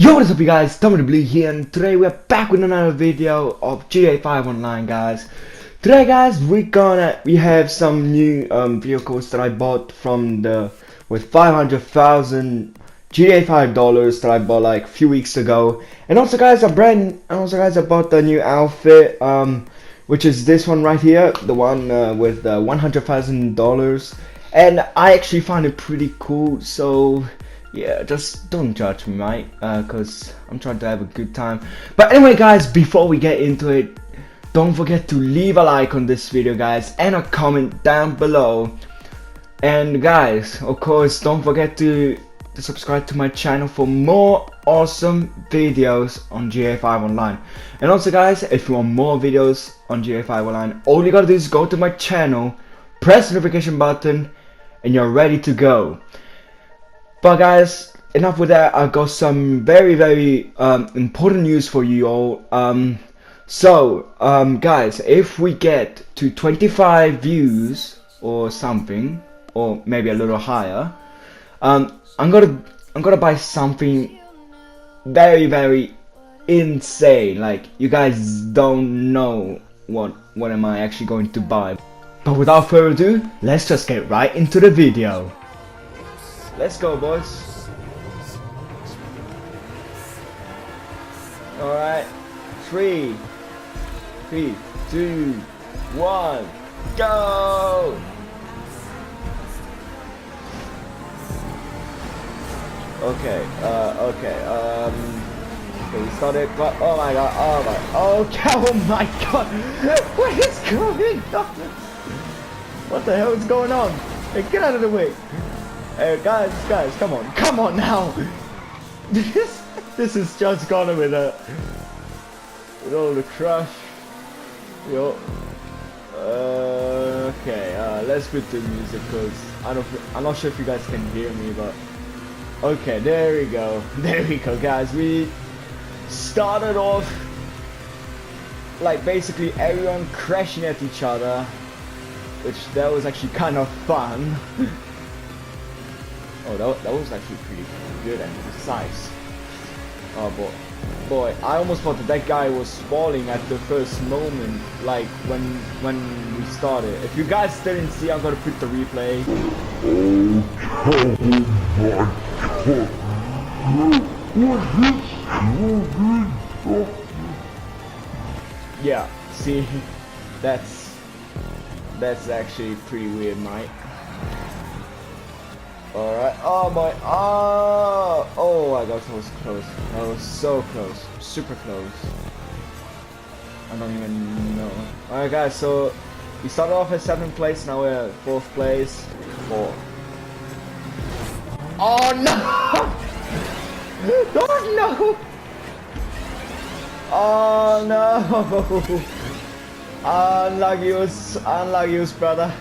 Yo, what is up you guys, Tommy the Blue here, and today we're back with another video of GTA5 Online, guys. Today guys, we have some new vehicles that I bought from with 500,000 GTA5 dollars that I bought like a few weeks ago. And also guys, I bought the new outfit, which is this one right here, the one with $100,000, and I actually find it pretty cool. So yeah, just don't judge me, mate, cause I'm trying to have a good time. But anyway guys, before we get into it, don't forget to leave a like on this video guys, and a comment down below. And guys, of course, don't forget to subscribe to my channel for more awesome videos on GTA5 Online. And also guys, if you want more videos on GTA5 Online, all you gotta do is go to my channel, press the notification button, and you're ready to go. But guys, enough with that. I've got some very important news for you all. Guys, if we get to 25 views or something, or maybe a little higher, I'm gonna buy something very insane. Like, you guys don't know what am I actually going to buy. But without further ado, let's just get right into the video. Let's go, boys. Alright. 3, 2, 1, go! Okay, we started, but oh my god, what is going on? What the hell is going on? Hey, get out of the way! Hey guys, come on now! This is just gone with all the crush. Yo. Okay, let's put the music, cause I'm not sure if you guys can hear me, but okay, there we go, guys. We started off like basically everyone crashing at each other, which that was actually kind of fun. Oh, that was actually pretty good and precise. Oh boy, I almost thought that guy was falling at the first moment, like when we started. If you guys didn't see, I'm gonna put the replay. Yeah, see, that's actually pretty weird, mate. Alright, oh boy, oh my gosh, that was close. That was so close, super close. I don't even know. Alright guys, so we started off at 7th place, now we're at 4th place. 4. Oh no! Oh no! Oh no! Unlucky, brother.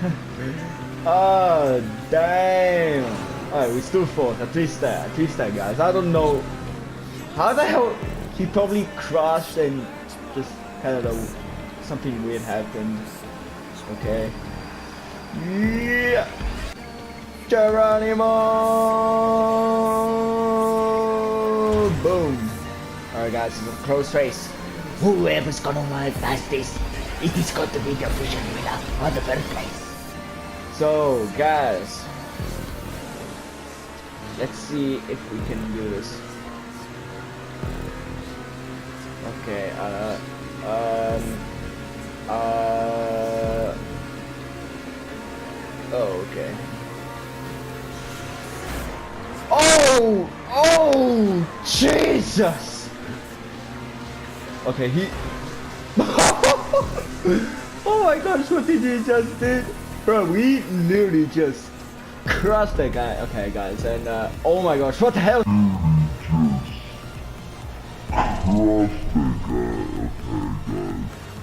Oh damn! Alright, we still 4th. At least that, guys. I don't know how the hell he probably crashed and just kind of something weird happened. Okay. Yeah. Geronimo! Boom! Alright guys, it's a close race. Whoever's gonna run past this, it is going to be the official winner of the first place. So guys, let's see if we can do this. Okay, oh, okay. Oh, Jesus! Okay, he... Oh my gosh, what did he just do? Bro, we literally just crushed that guy. Okay, guys, and oh my gosh, what the hell?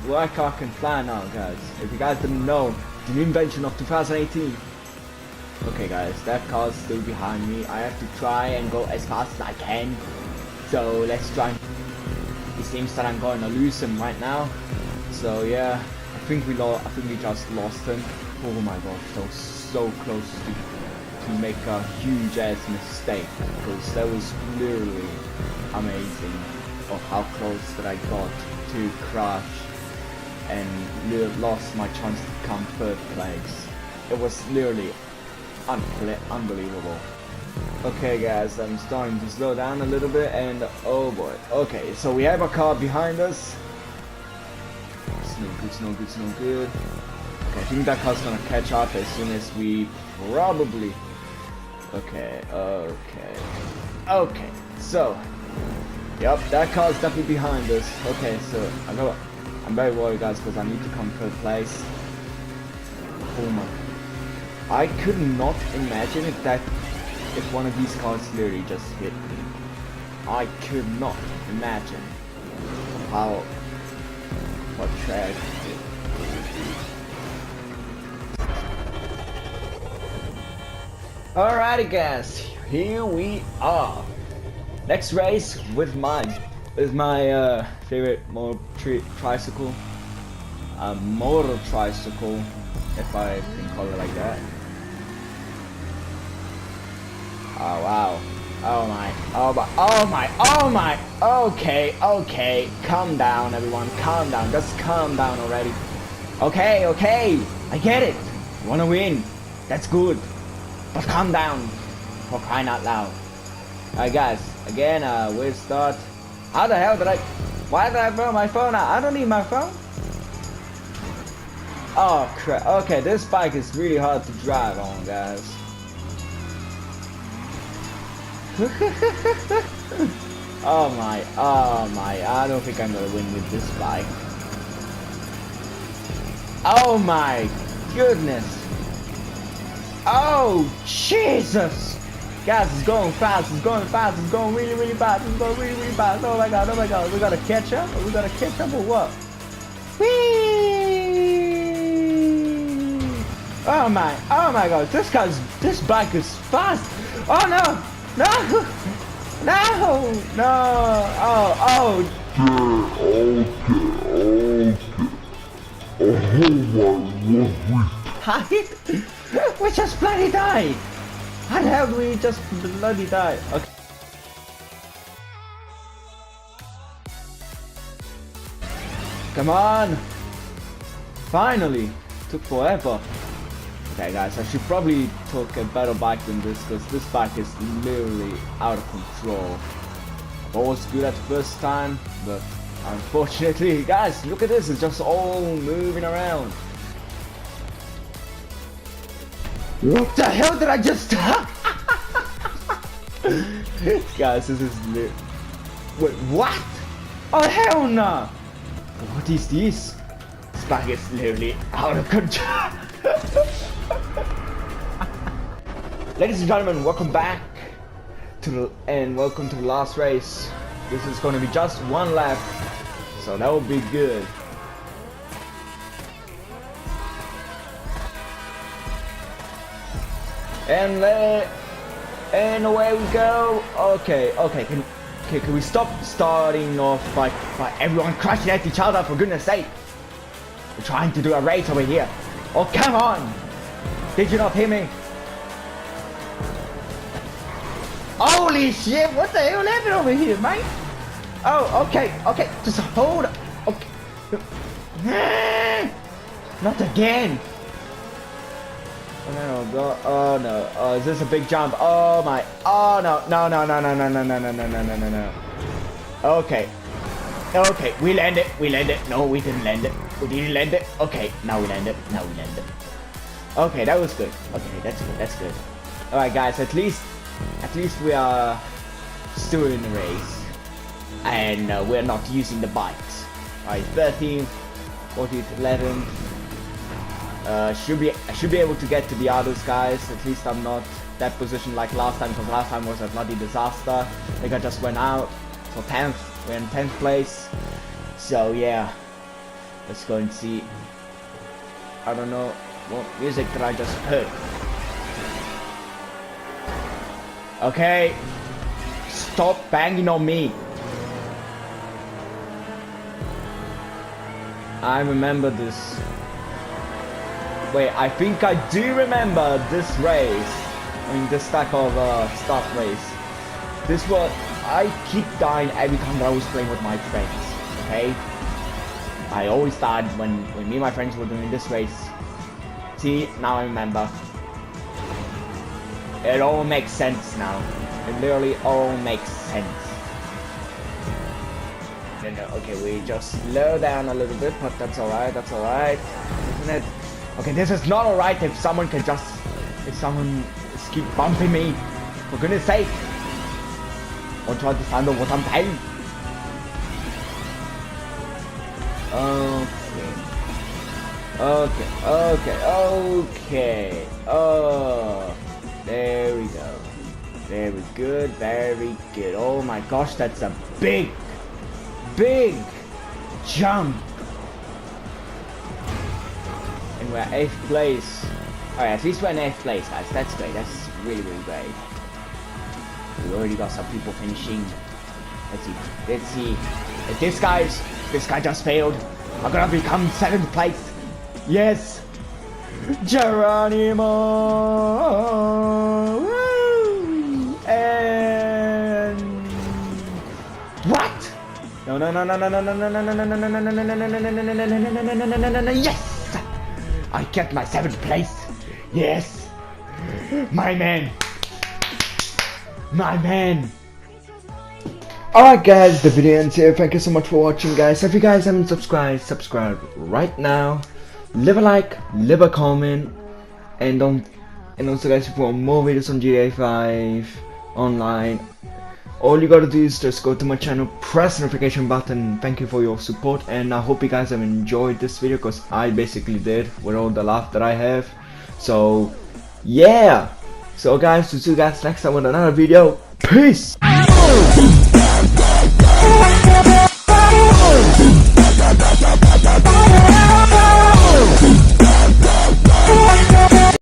Black car can fly now, guys. If you guys didn't know, the new invention of 2018. Okay, guys, that car's still behind me. I have to try and go as fast as I can. So let's try. It seems that I'm going to lose him right now. So yeah, I think we just lost him. Oh my gosh, that was so close to make a huge ass mistake, because that was literally amazing of how close that I got to crash and lost my chance to come third place. It was literally unbelievable. Okay guys, I'm starting to slow down a little bit, and oh boy. Okay, so we have a car behind us. It's no good, it's no good, it's no good. Okay, I think that car's gonna catch up as soon as we probably... Okay, so... Yep, that car's definitely behind us. Okay, so I'm very worried guys, because I need to come third place. Oh my... I could not imagine if one of these cars literally just hit me. I could not imagine what trash did. Alrighty guys, here we are. Next race with my favorite tricycle. Motor tricycle, if I can call it like that. Oh wow. Oh my. Okay. Calm down everyone, calm down. Just calm down already. Okay. I get it. You wanna win. That's good. But calm down. For crying out loud. Alright guys, again we'll start. How the hell why did I throw my phone out? I don't need my phone. Oh crap. Okay, this bike is really hard to drive on guys. Oh my, I don't think I'm gonna win with this bike. Oh my goodness. Oh Jesus. Guys, it's going fast, it's going really fast, it's going really fast. Oh my god, we gotta catch up? Are we gonna catch up or what? Whee! Oh my god, this bike is fast. Oh no! No! Okay. We just bloody died! How the hell do we just bloody die? Okay. Come on! Finally! Took forever. Okay guys, I should probably take a better bike than this, because this bike is literally out of control. I was good at the first time, but unfortunately, guys, look at this, it's just all moving around. What the hell did I just... Guys, this is lit. Wait, what? Oh hell no! What is this? This bike is literally out of control. Ladies and gentlemen, welcome back welcome to the last race. This is going to be just one lap, so that will be good. And away we go. Okay, can we stop starting off by everyone crashing at each other, for goodness sake? We're trying to do a race over here. Oh come on! Did you not hear me? Holy shit, what the hell happened over here, mate? Oh, okay, just hold up. Okay. Not again. Oh no, is this a big jump? Oh my, oh no. Okay, we land it. No, we didn't land it. We didn't land it. Okay, now we land it. Okay, that was good. Okay, that's good. Alright guys, at least we are still in the race. And we're not using the bikes. Alright, 13th, 14th, 11th. I should be able to get to the others guys. At least I'm not that position like last time, because last time was a bloody disaster. I think I just went out. So 10th, we're in 10th place. So yeah, let's go and see. I don't know what music did I just heard. Okay, stop banging on me. I remember this. Wait, I think I do remember this race. I mean this type of start race. This was I keep dying every time that I was playing with my friends. Okay, I always died when me and my friends were doing this race. See, now I remember. It all makes sense now. It literally all makes sense. Okay, we just slow down a little bit, but that's alright, isn't it? Okay, this is not alright if someone keep bumping me, for goodness sake. Or try to find out what I'm paying. Okay. Oh, there we go. Very good. Oh my gosh, that's a big jump. And we're 8th place. Alright, at least we're in 8th place, guys. That's great. That's really great. We already got some people finishing. Let's see. If this guy just failed, I'm gonna become 7th place. Yes! Geronimo! Woo! And what? No. Yes! I kept my 7th place. Yes! My man. Alright guys, the video ends here. Thank you so much for watching, guys. If you guys haven't subscribe right now. Leave a like, leave a comment, and also guys, if you want more videos on GTA5 online, all you gotta do is just go to my channel, press the notification button. Thank you for your support, and I hope you guys have enjoyed this video, because I basically did with all the laugh that I have. So yeah, so guys, we'll see you guys next time with another video. Peace.